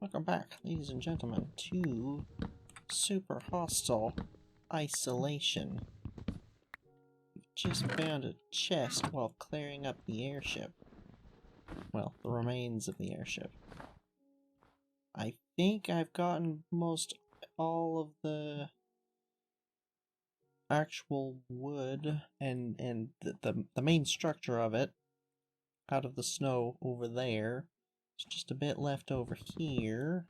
Welcome back, ladies and gentlemen, to Super Hostile Isolation. We've just found a chest while clearing up the airship. Well, the remains of the airship. I think I've gotten most all of the actual wood and the main structure of it out of the snow over there. There's just a bit left over here.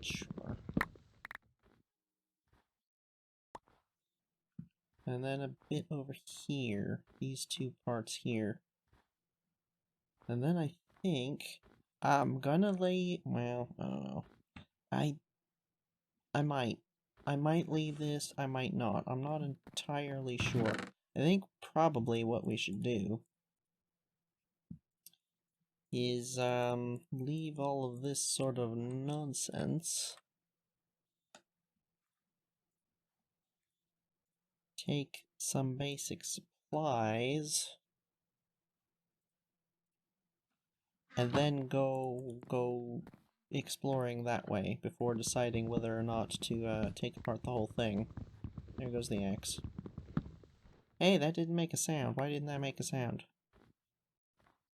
Sure. And then a bit over here, these two parts here. And then I think I'm gonna lay, well, I don't know. I might leave this, I might not. I'm not entirely sure. I think probably what we should do is leave all of this sort of nonsense. Take some basic supplies. And then go exploring that way before deciding whether or not to take apart the whole thing. There goes the axe. Hey, that didn't make a sound. Why didn't that make a sound?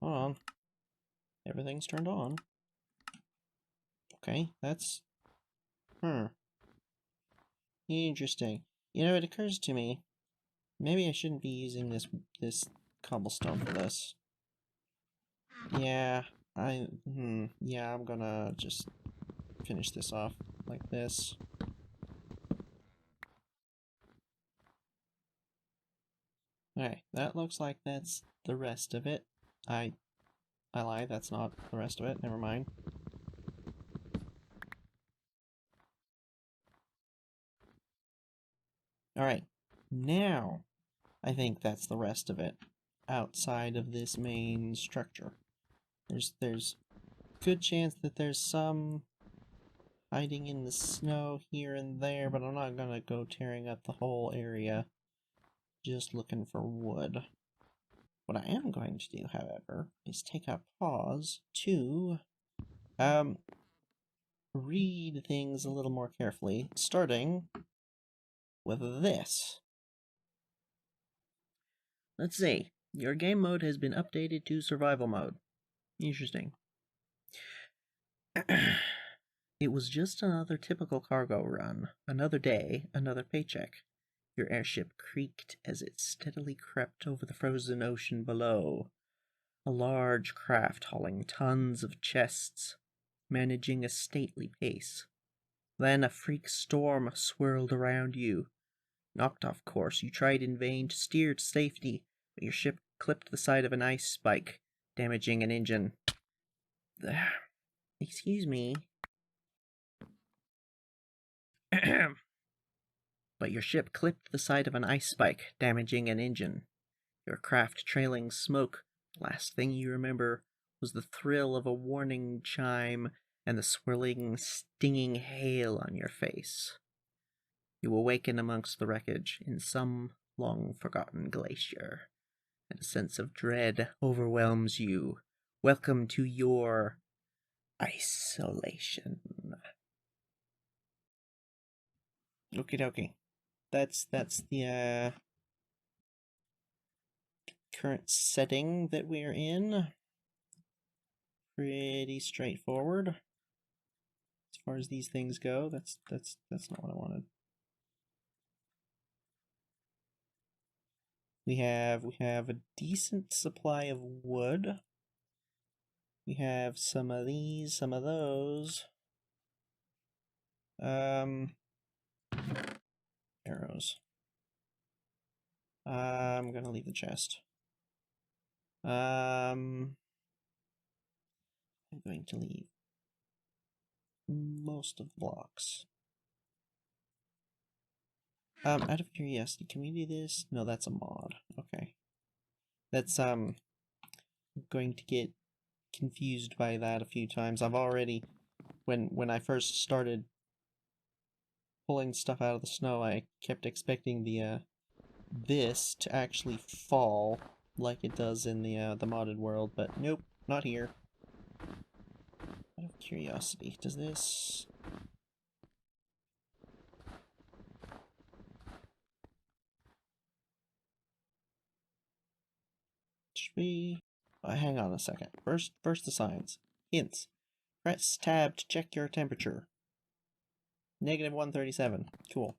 Hold on. Everything's turned on. Okay, that's... Interesting. You know, it occurs to me, maybe I shouldn't be using this cobblestone for this. Yeah, yeah, I'm gonna just finish this off like this. Alright, that looks like that's the rest of it. I lied, that's not the rest of it, never mind. Alright, now I think that's the rest of it, outside of this main structure. There's good chance that there's some hiding in the snow here and there, but I'm not gonna go tearing up the whole area just looking for wood. What I am going to do, however, is take a pause to read things a little more carefully, starting with this. Let's see. Your game mode has been updated to survival mode. Interesting. It was just another typical cargo run. Another day, another paycheck. Your airship creaked as it steadily crept over the frozen ocean below. A large craft hauling tons of chests, managing a stately pace. Then a freak storm swirled around you. Knocked off course, you tried in vain to steer to safety, but your ship clipped the side of an ice spike, damaging an engine. Excuse me. But your ship clipped the side of an ice spike, damaging an engine. Your craft trailing smoke. The last thing you remember was the thrill of a warning chime and the swirling, stinging hail on your face. You awaken amongst the wreckage in some long-forgotten glacier, and a sense of dread overwhelms you. Welcome to your isolation. Okie dokie. That's the current setting that we're in. Pretty straightforward. As far as these things go, that's not what I wanted. We have a decent supply of wood. We have some of these, some of those. Arrows. I'm gonna leave the chest. I'm going to leave most of the blocks. Out of curiosity, can we do this? No, that's a mod. Okay. That's, going to get confused by that a few times. I've already, when I first started pulling stuff out of the snow, I kept expecting the this to actually fall like it does in the modded world, but nope, not here. Out of curiosity, does this... Should we... hang on a second. First the signs. Hints. Press tab to check your temperature. Negative 137. Cool.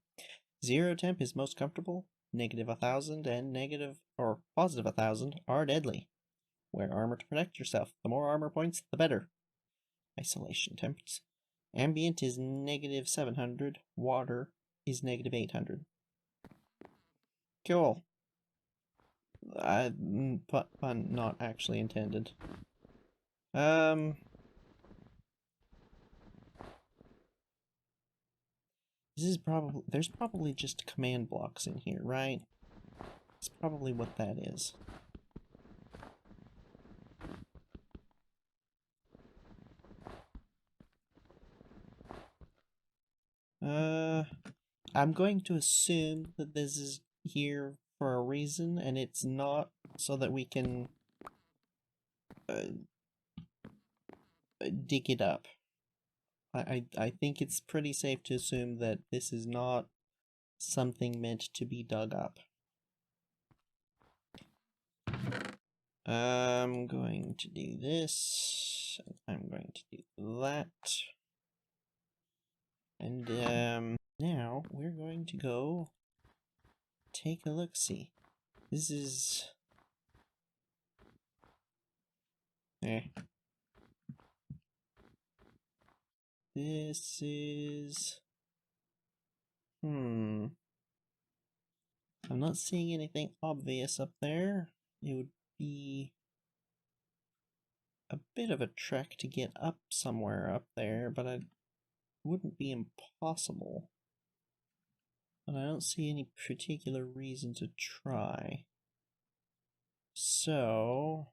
0 temp is most comfortable. Negative 1000 and negative or positive 1000 are deadly. Wear armor to protect yourself. The more armor points, the better. Isolation temps. Ambient is negative 700. Water is negative 800. Cool. Pun not actually intended. This is probably... There's probably just command blocks in here, right? That's probably what that is. I'm going to assume that this is here for a reason, and it's not so that we can dig it up. I think it's pretty safe to assume that this is not something meant to be dug up. I'm going to do this. I'm going to do that. And now we're going to go take a look-see. This is... This is... I'm not seeing anything obvious up there. It would be a bit of a trek to get up somewhere up there, but it wouldn't be impossible. But I don't see any particular reason to try. So,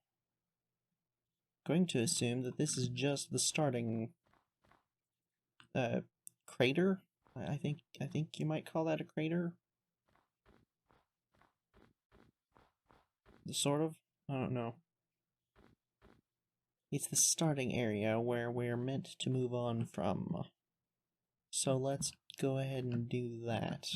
going to assume that this is just the starting crater. I think you might call that a crater. Sort of. I don't know. It's the starting area where we're meant to move on from. So let's go ahead and do that.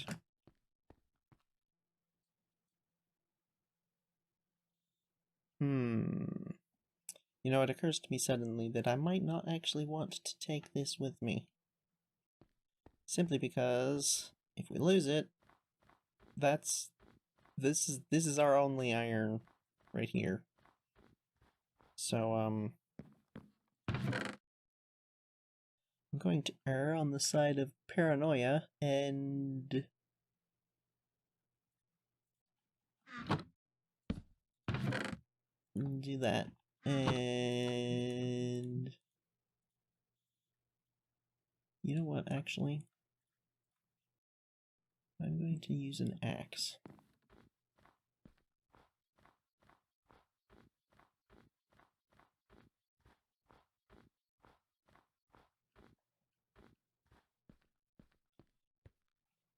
You know, it occurs to me suddenly that I might not actually want to take this with me. Simply because if we lose it, this is our only iron right here. So I'm going to err on the side of paranoia and do that. And you know what, actually? I'm going to use an axe.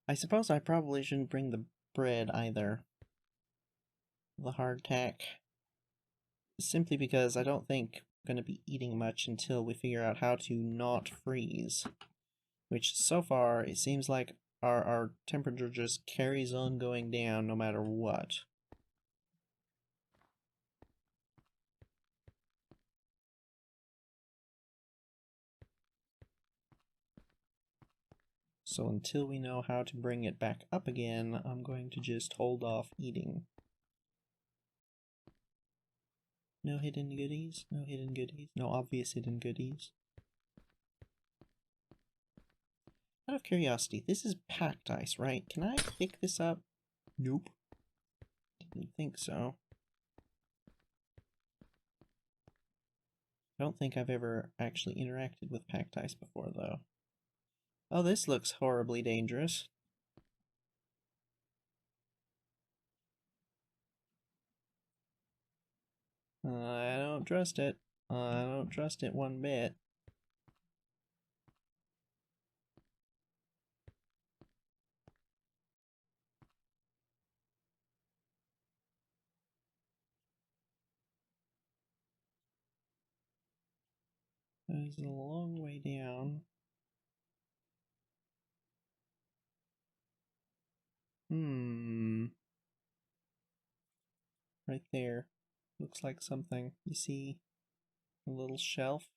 I suppose I probably shouldn't bring the bread either. The hardtack. Simply because I don't think I'm going to be eating much until we figure out how to not freeze. Which, so far, it seems like our temperature just carries on going down no matter what. So until we know how to bring it back up again, I'm going to just hold off eating. No hidden goodies? No hidden goodies? No obvious hidden goodies? Out of curiosity, this is packed ice, right? Can I pick this up? Nope. Didn't think so. I don't think I've ever actually interacted with packed ice before, though. Oh, this looks horribly dangerous. I don't trust it. I don't trust it one bit. It's a long way down. Right there. Looks like something. You see a little shelf?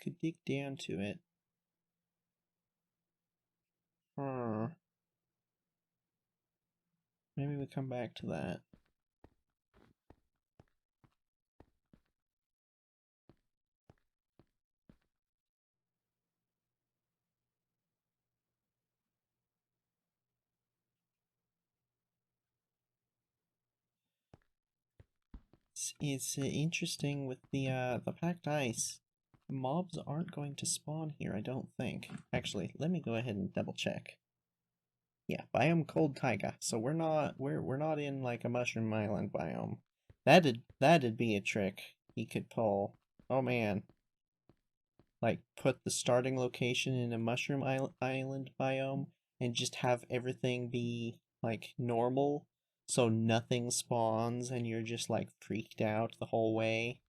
Could dig down to it. Maybe we come back to that. It's interesting with the packed ice. Mobs aren't going to spawn here, I don't think. Actually, let me go ahead and double check. Yeah, biome cold taiga. So we're not in like a mushroom island biome. That'd be a trick he could pull. Oh man. Like put the starting location in a mushroom island biome and just have everything be like normal so nothing spawns and you're just like freaked out the whole way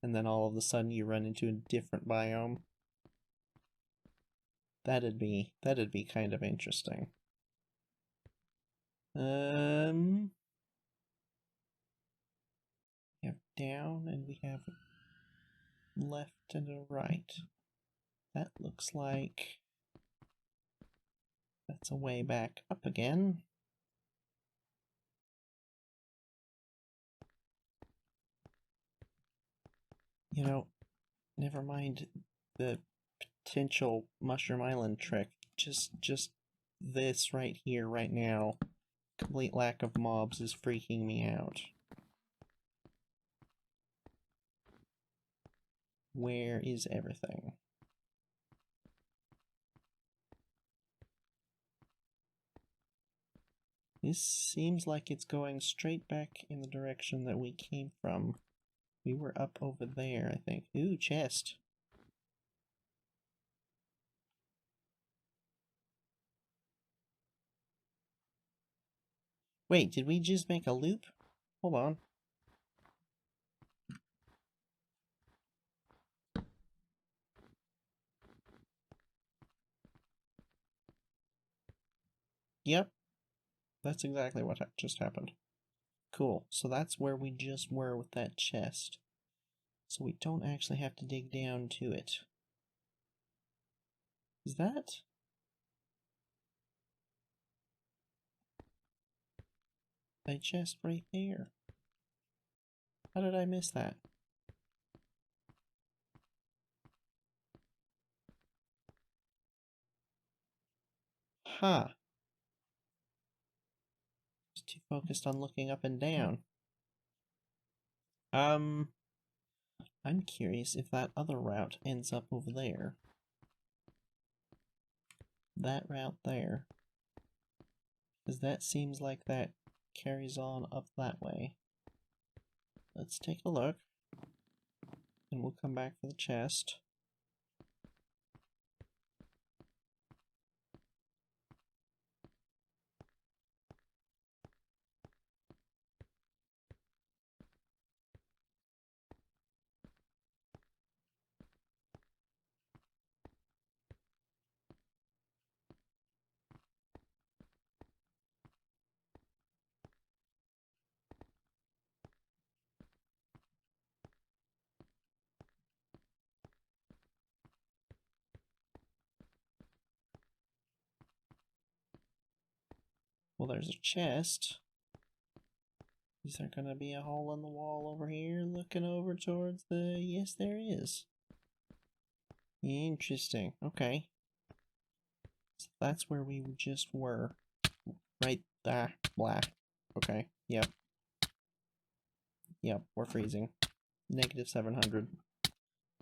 and then all of a sudden you run into a different biome. That'd be kind of interesting. We have down and we have left and a right. That looks like that's a way back up again. You know, never mind the potential Mushroom Island trick. Just this right here, right now. Complete lack of mobs is freaking me out. Where is everything? This seems like it's going straight back in the direction that we came from. We were up over there, I think. Ooh, chest. Wait, did we just make a loop? Hold on. Yep. That's exactly what just happened. Cool. So that's where we just were with that chest. So we don't actually have to dig down to it. Is that? A chest right there. How did I miss that? Huh. Just too focused on looking up and down. I'm curious if that other route ends up over there. That route there. Because that seems like that carries on up that way. Let's take a look. And we'll come back for the chest. Well, there's a chest. Is there gonna be a hole in the wall over here looking over towards the... Yes, there is. Interesting. Okay. So that's where we just were. Right there. Blah. Okay. Yep. Yep, we're freezing. Negative 700.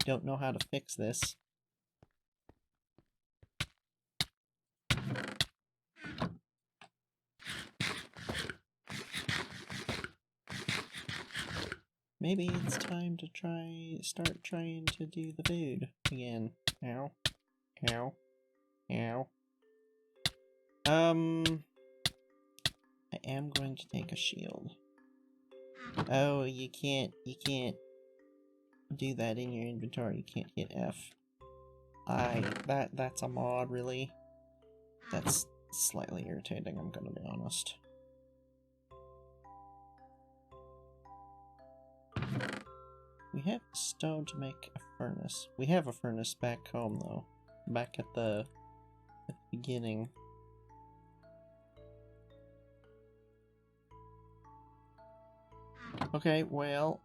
Don't know how to fix this. Maybe it's time to start trying to do the food again. Ow. Ow. Ow. I am going to take a shield. Oh, you can't. do that in your inventory. You can't hit F. That's a mod, really? That's slightly irritating, I'm gonna be honest. We have stone to make a furnace. We have a furnace back home, though. Back at the beginning. Okay, well...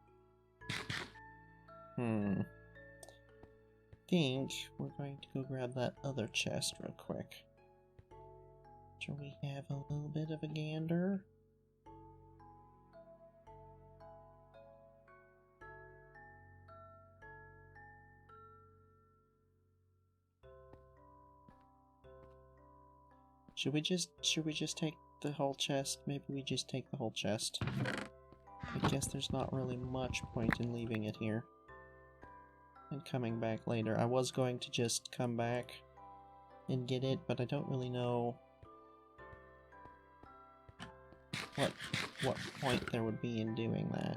I think we're going to go grab that other chest real quick. Shall we have a little bit of a gander? Should we just take the whole chest? Maybe we just take the whole chest. I guess there's not really much point in leaving it here. And coming back later. I was going to just come back and get it, but I don't really know what point there would be in doing that.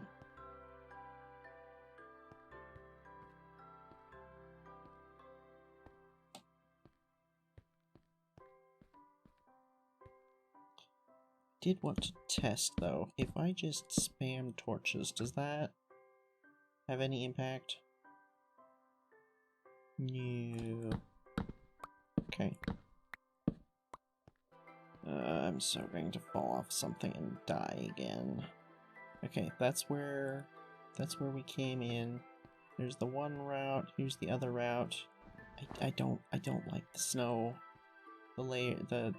Did want to test though, if I just spam torches, does that have any impact? No. Okay. I'm so going to fall off something and die again. Okay, that's where we came in. There's the one route, here's the other route. I don't like the snow. The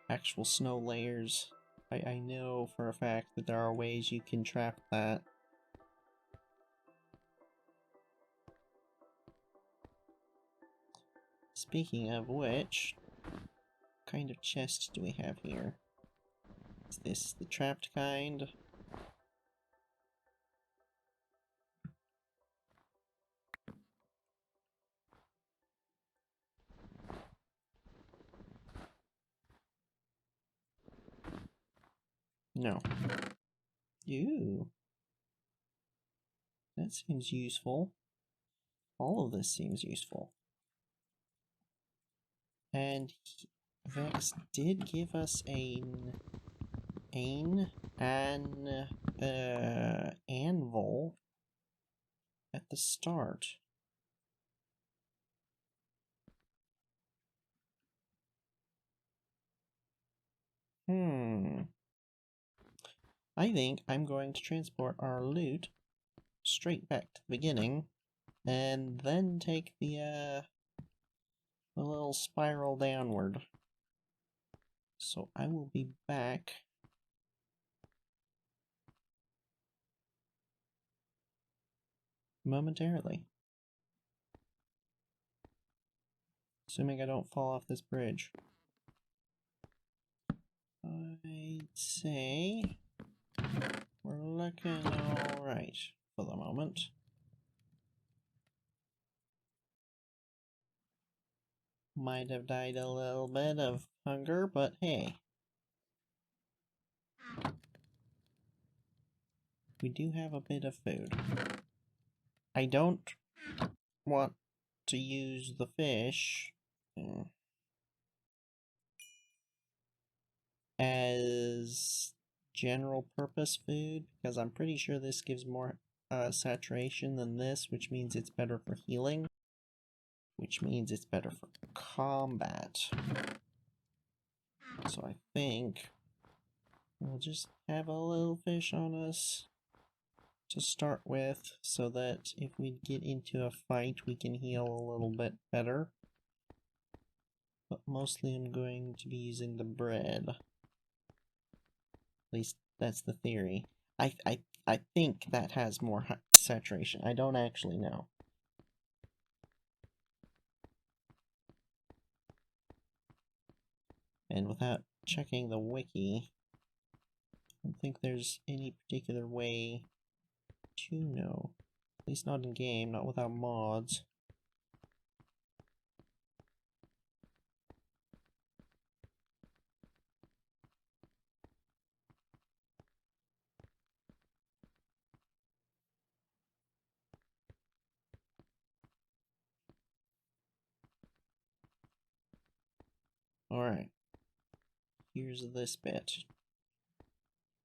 actual snow layers. I know for a fact that there are ways you can trap that. Speaking of which, what kind of chest do we have here? Is this the trapped kind? No. Ew. That seems useful. All of this seems useful. And Vechs did give us an anvil at the start. I think I'm going to transport our loot straight back to the beginning, and then take the little spiral downward. So I will be back momentarily. Assuming I don't fall off this bridge. I'd say we're looking alright for the moment. Might have died a little bit of hunger, but hey. We do have a bit of food. I don't want to use the fish as general purpose food, because I'm pretty sure this gives more saturation than this, which means it's better for healing, which means it's better for combat. So I think we'll just have a little fish on us to start with, so that if we get into a fight we can heal a little bit better. But mostly I'm going to be using the bread. At least that's the theory. I think that has more saturation. I don't actually know. And without checking the wiki, I don't think there's any particular way to know. At least not in game, not without mods. Alright. Here's this bit.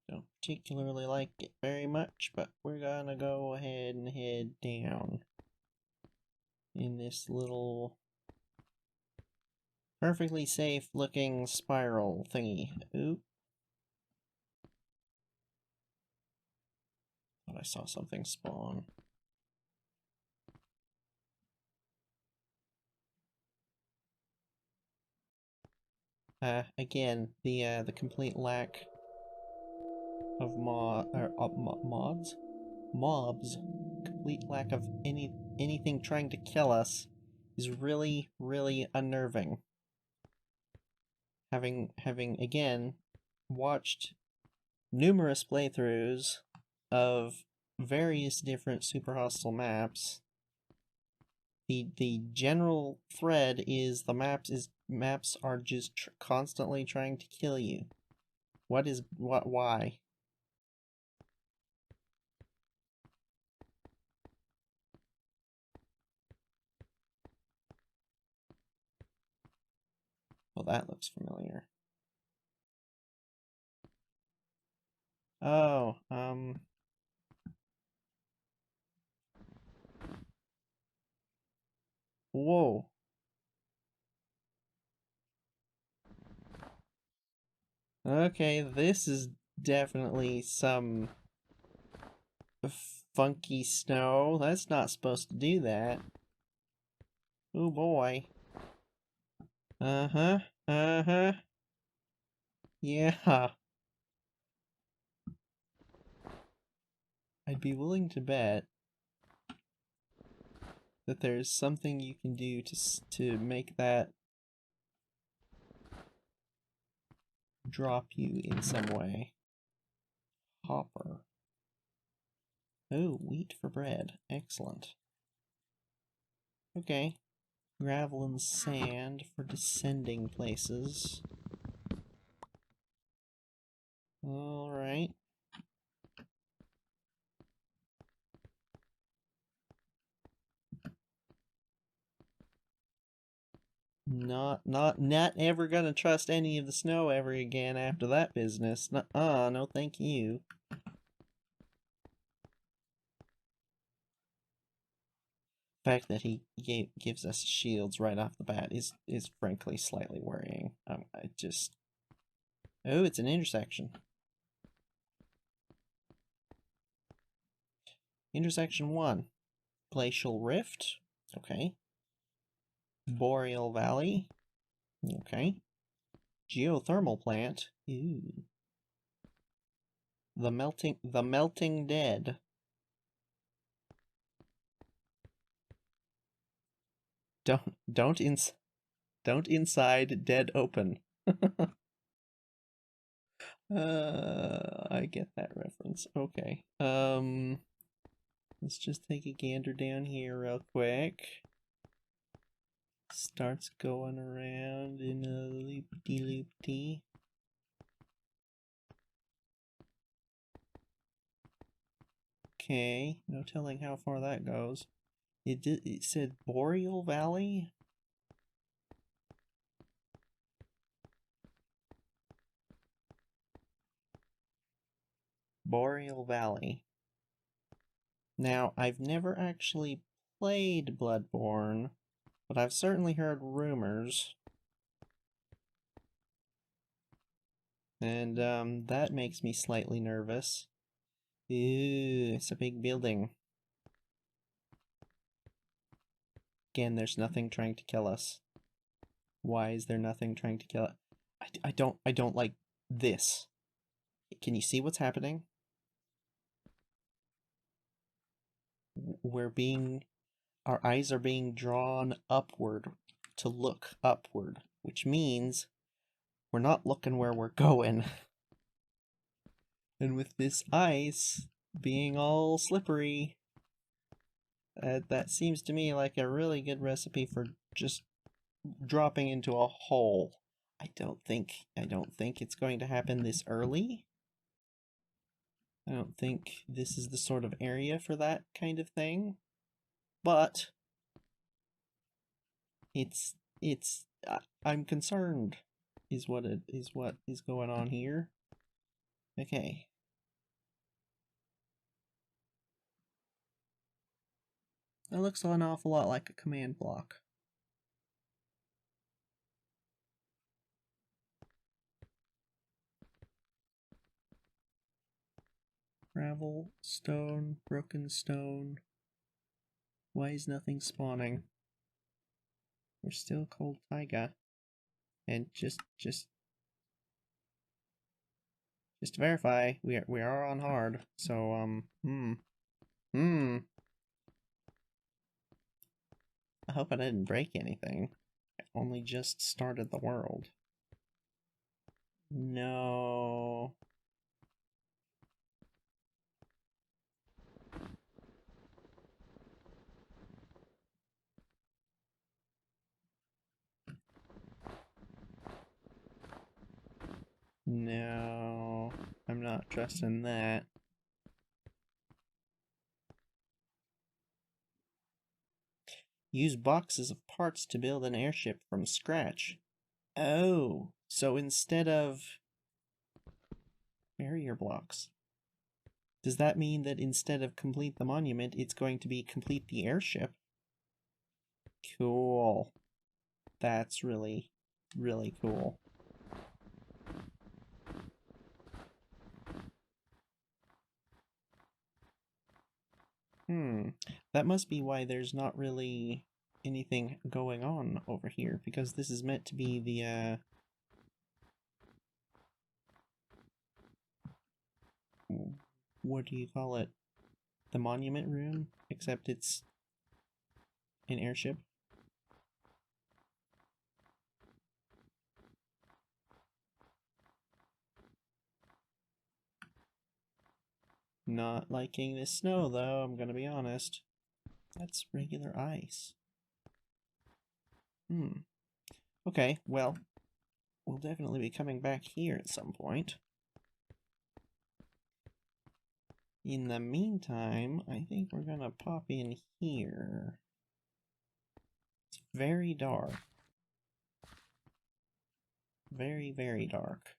Don't particularly like it very much, but we're gonna go ahead and head down in this little perfectly safe looking spiral thingy. Oop. Thought I saw something spawn. Again, the complete lack of mods? Mobs. Complete lack of anything trying to kill us is really, really unnerving. Having again watched numerous playthroughs of various different super hostile maps, the general thread is the maps are just constantly trying to kill you. Why? Well, that looks familiar. Oh, whoa. Okay, this is definitely some funky snow. That's not supposed to do that. Oh boy. Uh-huh. Uh-huh. Yeah. I'd be willing to bet that there's something you can do to make that drop you in some way. Hopper. Oh, wheat for bread. Excellent. Okay. Gravel and sand for descending places. Alright. Not ever gonna trust any of the snow ever again after that business. Nuh-uh, no thank you. The fact that he gives us shields right off the bat is frankly slightly worrying. I just... Oh, it's an intersection. Intersection 1. Glacial Rift. Okay. Boreal Valley. Okay. Geothermal plant. Ew. The melting dead. Don't inside dead open. I get that reference. Okay. Let's just take a gander down here real quick. Starts going around in a loop-de-loop-de. Okay, no telling how far that goes. It said Boreal Valley? Boreal Valley. Now, I've never actually played Bloodborne, but I've certainly heard rumors. And, that makes me slightly nervous. Ew, it's a big building. Again, there's nothing trying to kill us. Why is there nothing trying to kill it? I don't like this. Can you see what's happening? Our eyes are being drawn upward to look upward, which means we're not looking where we're going. And with this ice being all slippery, that seems to me like a really good recipe for just dropping into a hole. I don't think it's going to happen this early. I don't think this is the sort of area for that kind of thing. But I'm concerned. what is going on here. Okay. That looks an awful lot like a command block. Gravel, stone, broken stone. Why is nothing spawning? We're still cold taiga. And just to verify, we are on hard. So I hope I didn't break anything. I only just started the world. No. No, I'm not trusting that. Use boxes of parts to build an airship from scratch. Oh, so instead of barrier blocks, does that mean that instead of complete the monument, it's going to be complete the airship? Cool. That's really, really cool. That must be why there's not really anything going on over here, because this is meant to be the, what do you call it? The monument room, except it's an airship. Not liking this snow, though, I'm gonna be honest. That's regular ice. Okay, well, we'll definitely be coming back here at some point. In the meantime, I think we're gonna pop in here. It's very dark. Very, very dark.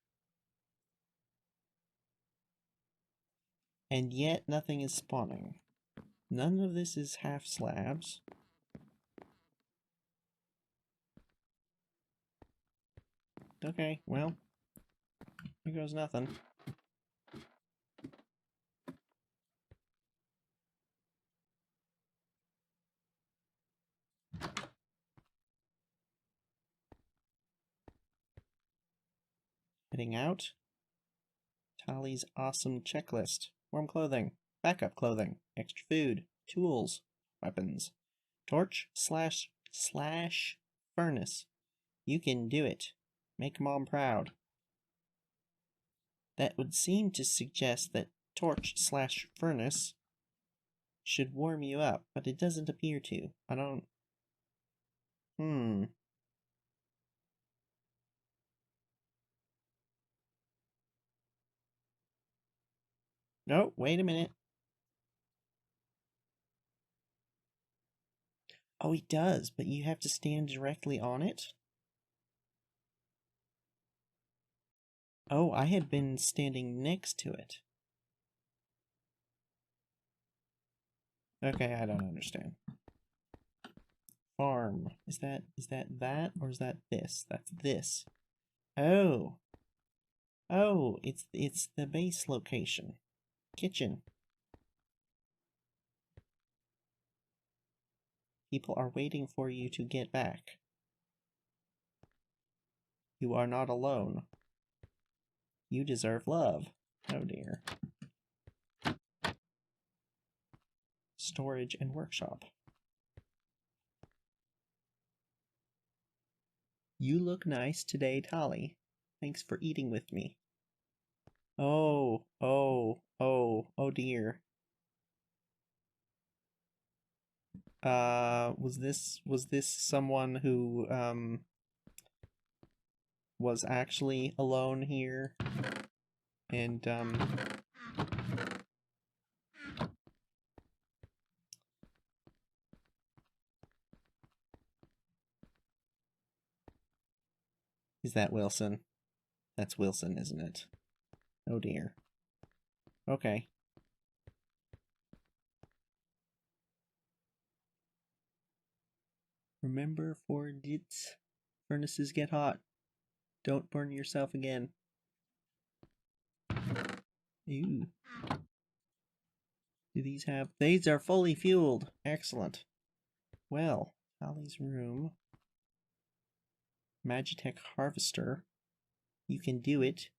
And yet nothing is spawning. None of this is half slabs. Okay, well, here goes nothing. Heading out. Tali's awesome checklist. Warm clothing, backup clothing, extra food, tools, weapons, torch slash furnace. You can do it. Make Mom proud. That would seem to suggest that torch slash furnace should warm you up, but it doesn't appear to. I don't... No, wait a minute. Oh, it does, but you have to stand directly on it? Oh, I had been standing next to it. Okay, I don't understand. Farm. Is that or is that this? That's this. Oh. Oh, it's the base location. Kitchen. People are waiting for you to get back. You are not alone. You deserve love. Oh dear. Storage and workshop. You look nice today, Tali. Thanks for eating with me. Oh dear. Was this someone who, was actually alone here? And, Is that Wilson? That's Wilson, isn't it? Oh dear. Okay. Remember, Fordits, furnaces get hot. Don't burn yourself again. Ooh. Do these have... These are fully fueled. Excellent. Well, Holly's room. Magitech Harvester. You can do it.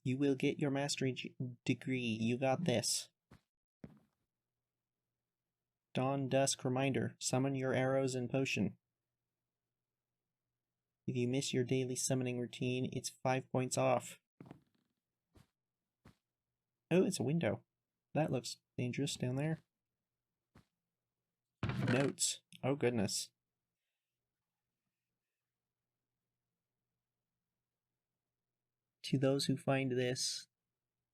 You will get your mastery degree. You got this. Dawn Dusk Reminder. Summon your arrows and potion. If you miss your daily summoning routine, it's 5 points off. Oh, it's a window. That looks dangerous down there. Notes. Oh, goodness. To those who find this,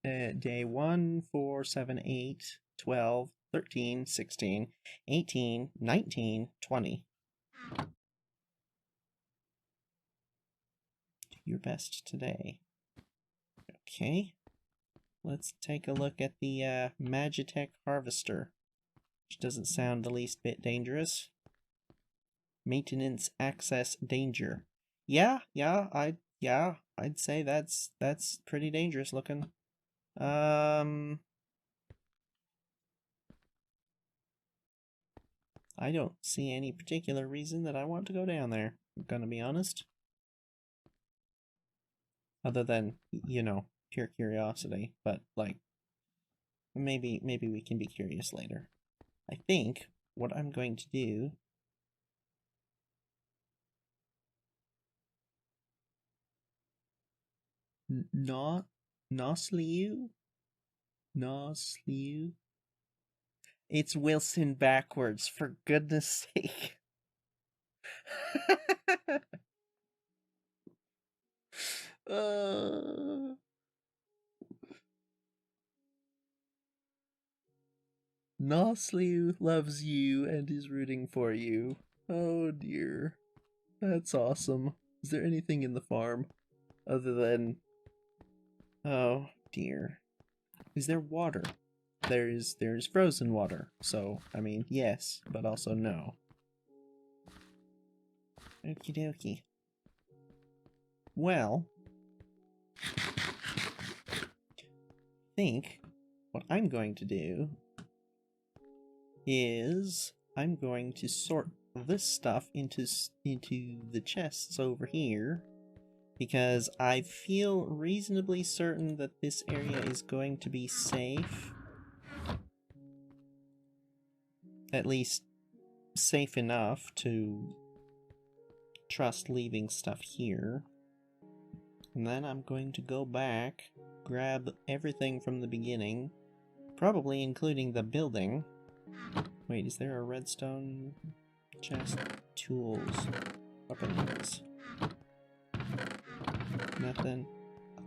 day 1, 4, 7, 8, 12, 13, 16, 18, 19, 20. Do your best today. Okay. Let's take a look at the Magitech Harvester, which doesn't sound the least bit dangerous. Maintenance access danger. Yeah, I'd say that's pretty dangerous looking. I don't see any particular reason that I want to go down there, I'm gonna be honest. Other than, you know, pure curiosity, but like maybe we can be curious later. I think what I'm going to do Nosliu? It's Wilson backwards, for goodness sake. Nosliu loves you and is rooting for you. Oh dear. That's awesome. Is there anything in the farm other than... Oh dear. Is there water? There's frozen water. So, I mean, yes, but also no. Okie dokie. Well, I think what I'm going to do is I'm going to sort this stuff into the chests over here, because I feel reasonably certain that this area is going to be safe. At least safe enough to trust leaving stuff here. And then I'm going to go back, grab everything from the beginning, probably including the building. Wait, is there a redstone chest? Tools. Weapons. Nothing.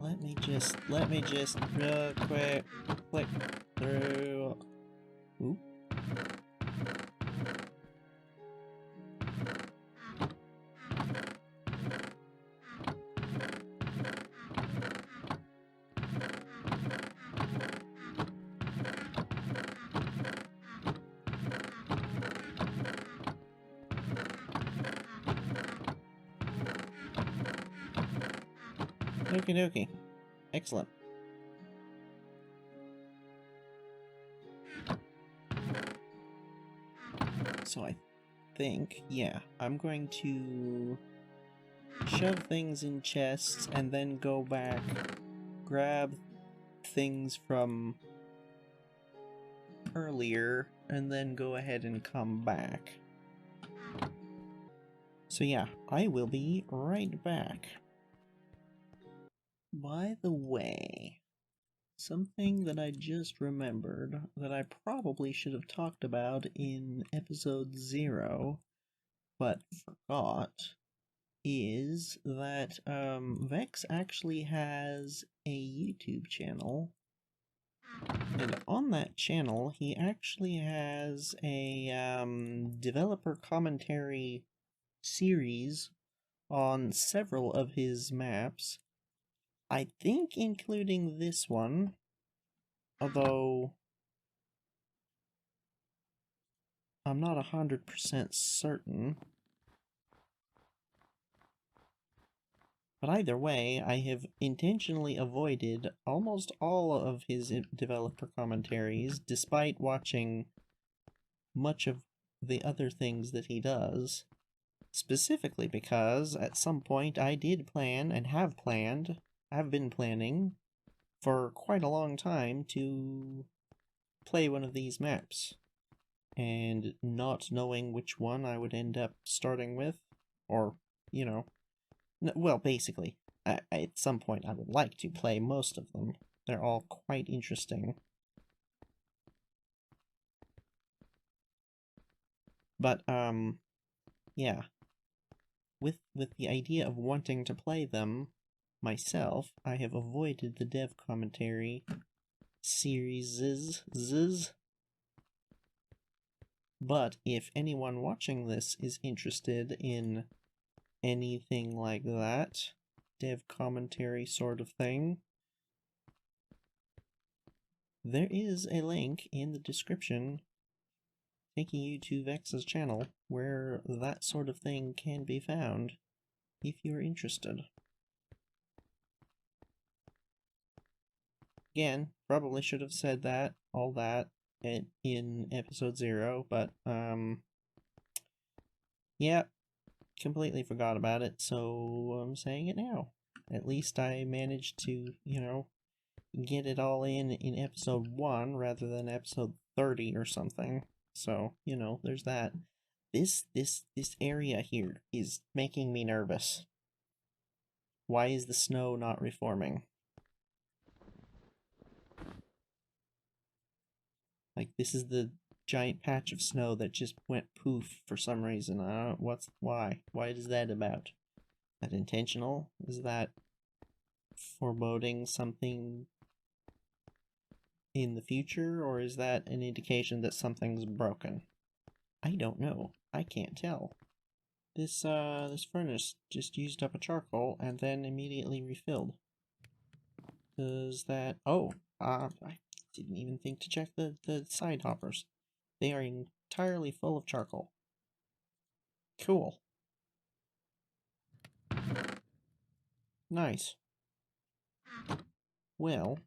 Let me just real quick click through. Oop. Okie dokie. Excellent. So I think, yeah, I'm going to shove things in chests and then go back, grab things from earlier, and then go ahead and come back. So yeah, I will be right back. By the way, something that I just remembered that I probably should have talked about in episode 0, but forgot, is that Vechs actually has a YouTube channel And on that channel, he actually has a developer commentary series on several of his maps. I think including this one, although I'm not 100% certain. But either way, I have intentionally avoided almost all of his developer commentaries, despite watching much of the other things that he does. Specifically because, at some point, I did plan, and have been planning, for quite a long time to play one of these maps. And not knowing which one I would end up starting with, or, you know, well, basically, at some point I would like to play most of them. They're all quite interesting. But, yeah. With the idea of wanting to play them myself, I have avoided the dev commentary series. But if anyone watching this is interested in anything like that, dev commentary sort of thing, there is a link in the description taking you to Vechs's channel where that sort of thing can be found if you're interested. Again, probably should have said all that in episode 0, but yeah, completely forgot about it, so I'm saying it now. At least I managed to, get it all in episode 1 rather than episode 30 or something. So, there's that. This area here is making me nervous. Why is the snow not reforming? Like, this is the giant patch of snow that just went poof for some reason. I don't know why. Why is that about? Is that intentional? Is that foreboding something in the future, or is that an indication that something's broken? I don't know. I can't tell. This furnace just used up a charcoal and then immediately refilled. Does that... Oh, I didn't even think to check the side hoppers. They are entirely full of charcoal. Cool. Nice. Well,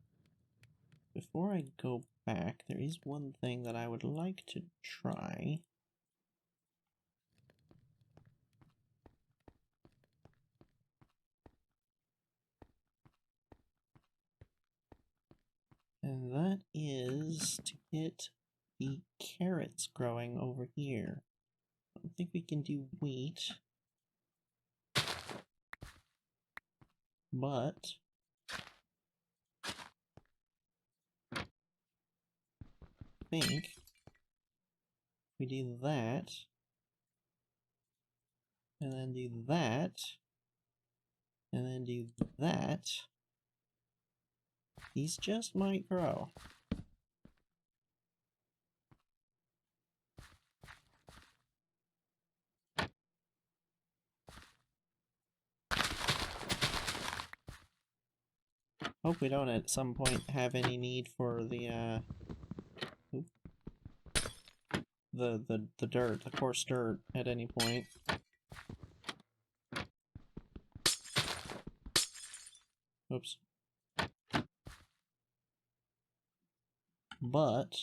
before I go back, there is one thing that I would like to try. And that is to get the carrots growing over here. I don't think we can do wheat. But I think if we do that, and then do that, and then do that, these just might grow. Hope we don't at some point have any need for the dirt, the coarse dirt at any point. Oops. But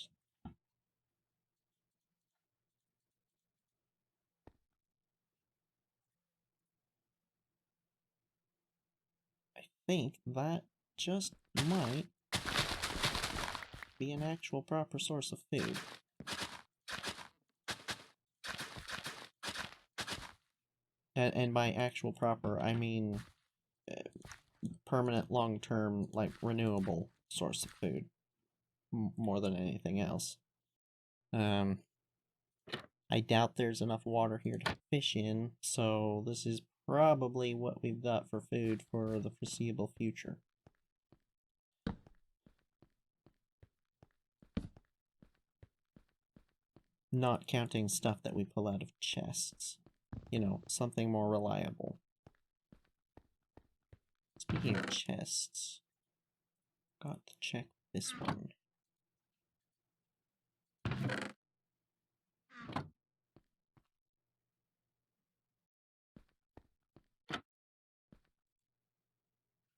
I think that just might be an actual proper source of food. And by actual proper, I mean permanent, long-term, like, renewable source of food. More than anything else. I doubt there's enough water here to fish in, so this is probably what we've got for food for the foreseeable future. Not counting stuff that we pull out of chests. You know, something more reliable. Speaking of chests, got to check this one.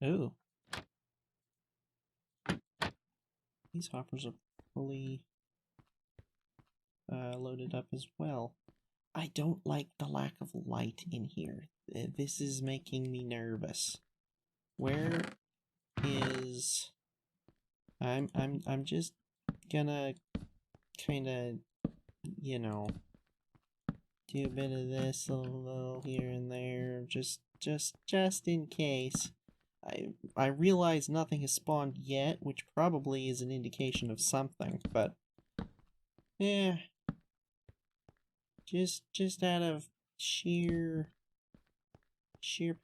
Ooh. These hoppers are fully loaded up as well. I don't like the lack of light in here. This is making me nervous. Where is... I'm just gonna kinda, you know, do a bit of this, a little here and there, just in case. I realize nothing has spawned yet, which probably is an indication of something, but yeah, just out of sheer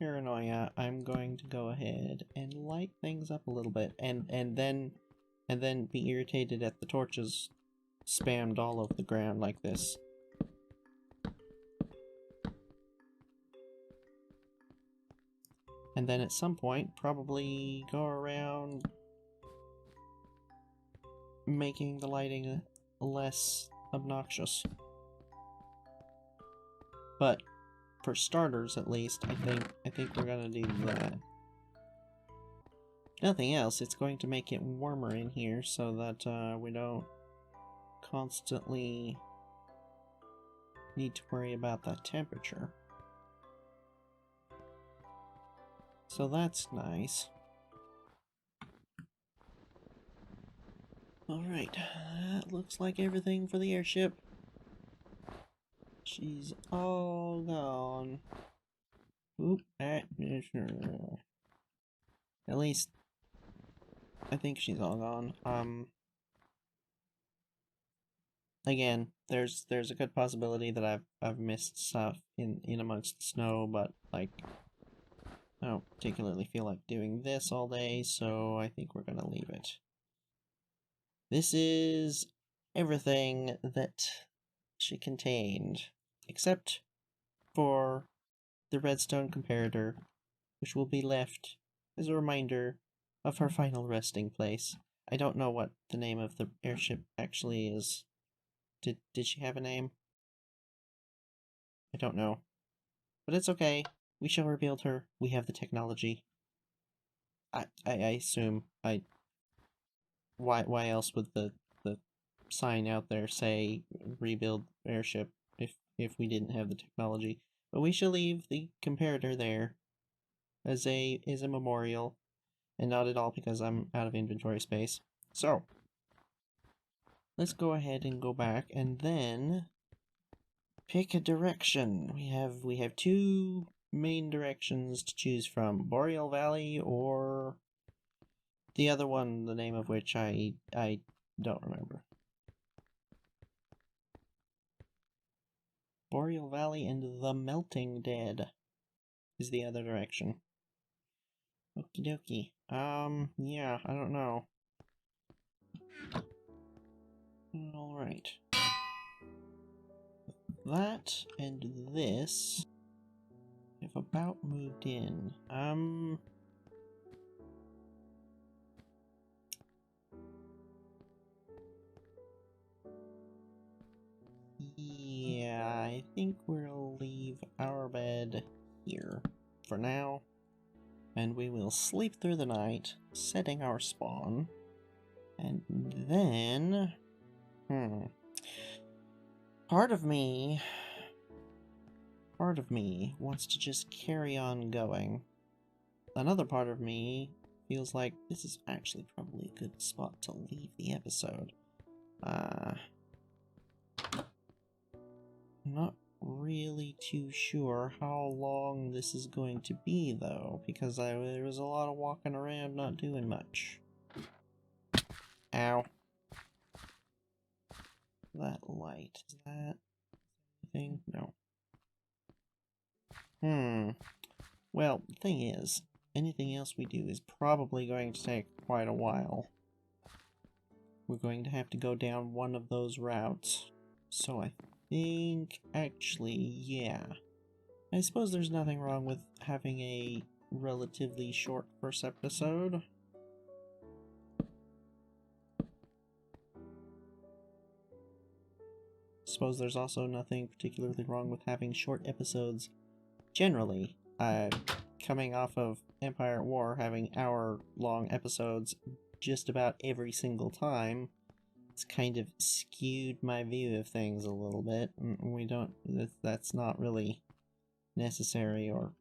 paranoia, I'm going to go ahead and light things up a little bit, and then be irritated at the torches spammed all over the ground like this. And then at some point, probably go around making the lighting less obnoxious. But for starters, at least, I think we're gonna do that. Nothing else, it's going to make it warmer in here so that we don't constantly need to worry about that temperature. So that's nice. Alright, that looks like everything for the airship. She's all gone. Oop, at least I think she's all gone. Again, there's a good possibility that I've missed stuff in amongst the snow, but like I don't particularly feel like doing this all day, so I think we're gonna leave it. This is everything that she contained, except for the redstone comparator, which will be left as a reminder of her final resting place. I don't know what the name of the airship actually is. Did she have a name? I don't know. But it's okay. We shall rebuild her. We have the technology. I assume why else would the sign out there say rebuild airship if we didn't have the technology? But we shall leave the comparator there as a memorial, and not at all because I'm out of inventory space. So let's go ahead and go back and then pick a direction. We have two main directions to choose from: Boreal Valley or the other one, the name of which I don't remember. Boreal Valley and the Melting Dead is the other direction. Okie dokie. Yeah, I don't know. Alright. That and this have about moved in. Yeah, I think we'll leave our bed here for now, and we will sleep through the night, setting our spawn, and then, part of me wants to just carry on going. Another part of me feels like this is actually probably a good spot to leave the episode. I'm not really too sure how long this is going to be, though, because there was a lot of walking around not doing much. Ow. That light, is that anything? No. Well, the thing is, anything else we do is probably going to take quite a while. We're going to have to go down one of those routes. So I think, actually, yeah. I suppose there's nothing wrong with having a relatively short first episode. Suppose there's also nothing particularly wrong with having short episodes generally. Coming off of Empire at War, having hour-long episodes just about every single time, it's kind of skewed my view of things a little bit. That's not really necessary or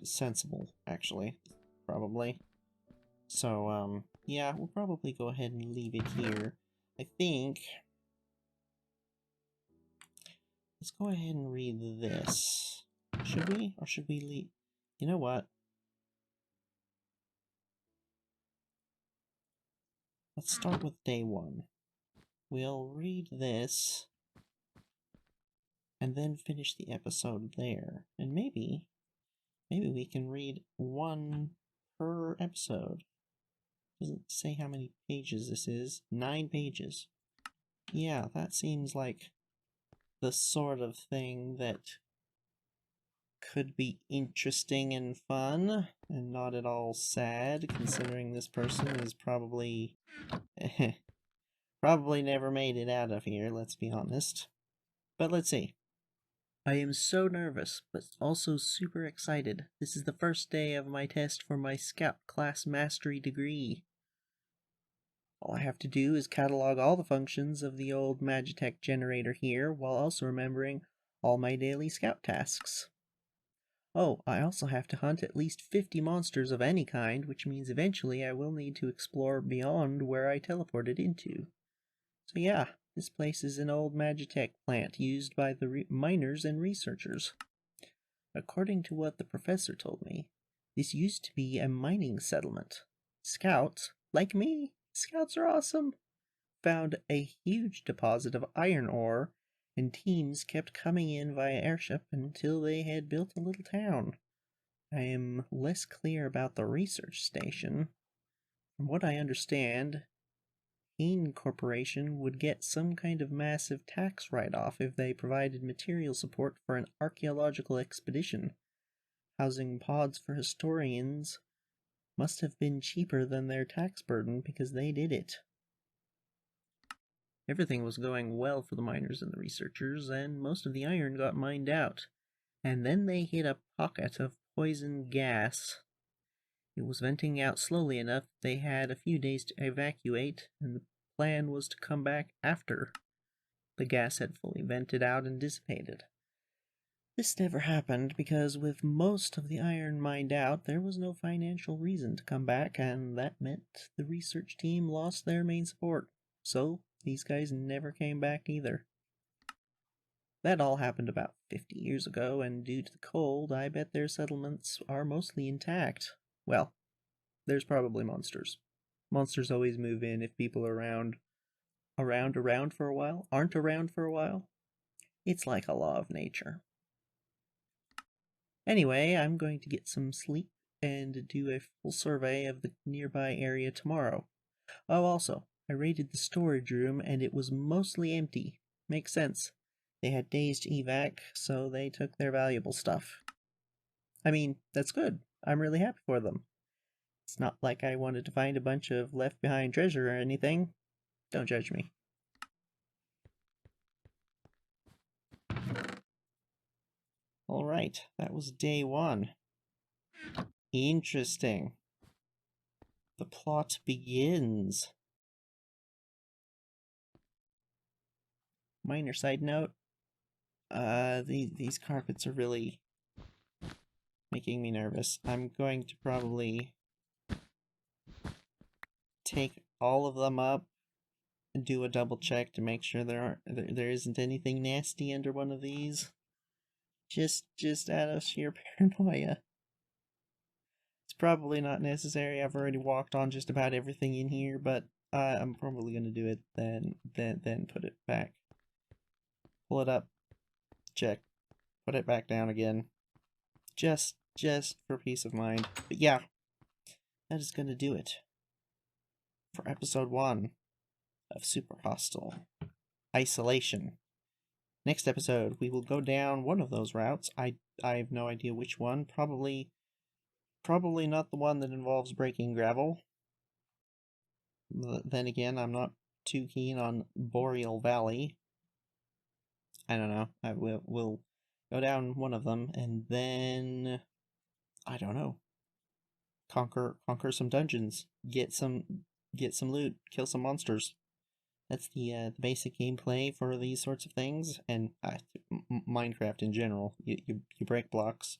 sensible, actually, probably. So, yeah, we'll probably go ahead and leave it here. I think... Let's go ahead and read this. Should we? Or should we leave... You know what? Let's start with day 1. We'll read this and then finish the episode there. And maybe we can read 1 per episode. Doesn't say how many pages this is. 9 pages. Yeah, that seems like the sort of thing that could be interesting and fun, and not at all sad, considering this person is probably probably never made it out of here, let's be honest. But let's see. I am so nervous, but also super excited. This is the first day of my test for my Scout Class Mastery degree. All I have to do is catalog all the functions of the old Magitech generator here, while also remembering all my daily Scout tasks. Oh, I also have to hunt at least 50 monsters of any kind, which means eventually I will need to explore beyond where I teleported into. So yeah, this place is an old Magitech plant used by the miners and researchers. According to what the professor told me, this used to be a mining settlement. Scouts, like me, scouts are awesome, found a huge deposit of iron ore, and teams kept coming in via airship until they had built a little town. I am less clear about the research station. From what I understand, Hain Corporation would get some kind of massive tax write-off if they provided material support for an archaeological expedition. Housing pods for historians must have been cheaper than their tax burden because they did it. Everything was going well for the miners and the researchers, and most of the iron got mined out. And then they hit a pocket of poison gas. It was venting out slowly enough that they had a few days to evacuate, and the plan was to come back after the gas had fully vented out and dissipated. This never happened because with most of the iron mined out, there was no financial reason to come back, and that meant the research team lost their main support. So these guys never came back either. That all happened about 50 years ago, and due to the cold, I bet their settlements are mostly intact. Well, there's probably monsters. Monsters always move in if people are around for a while, aren't around for a while. It's like a law of nature. Anyway, I'm going to get some sleep and do a full survey of the nearby area tomorrow. Oh, also, I raided the storage room and it was mostly empty. Makes sense. They had days to evac, so they took their valuable stuff. I mean, that's good. I'm really happy for them. It's not like I wanted to find a bunch of left-behind treasure or anything. Don't judge me. Alright, that was day 1. Interesting. The plot begins. Minor side note. These carpets are really making me nervous. I'm going to probably take all of them up and do a double check to make sure there isn't anything nasty under one of these. Just out of sheer paranoia. It's probably not necessary. I've already walked on just about everything in here, but I'm probably gonna do it then put it back. Pull it up, check, put it back down again. Just for peace of mind. But yeah, that is gonna do it for episode 1 of Super Hostile Isolation. Next episode, we will go down one of those routes. I have no idea which one. Probably not the one that involves breaking gravel. Then again, I'm not too keen on Boreal Valley. I don't know. We'll go down one of them, and then I don't know. Conquer some dungeons. Get some loot. Kill some monsters. That's the basic gameplay for these sorts of things, and Minecraft in general. You break blocks,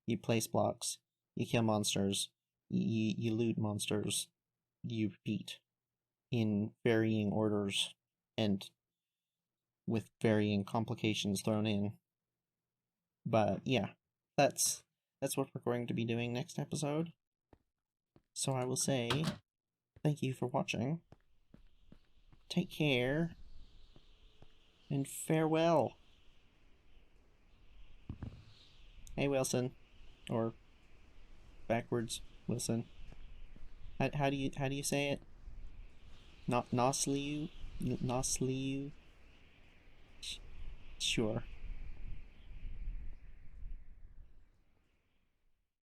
you place blocks, you kill monsters, you loot monsters, you repeat in varying orders and with varying complications thrown in. But yeah, that's what we're going to be doing next episode. So I will say thank you for watching. Take care and farewell. Hey, Wilson, or backwards Wilson. How do you say it? Not Nosliu? Nosliu? Sure.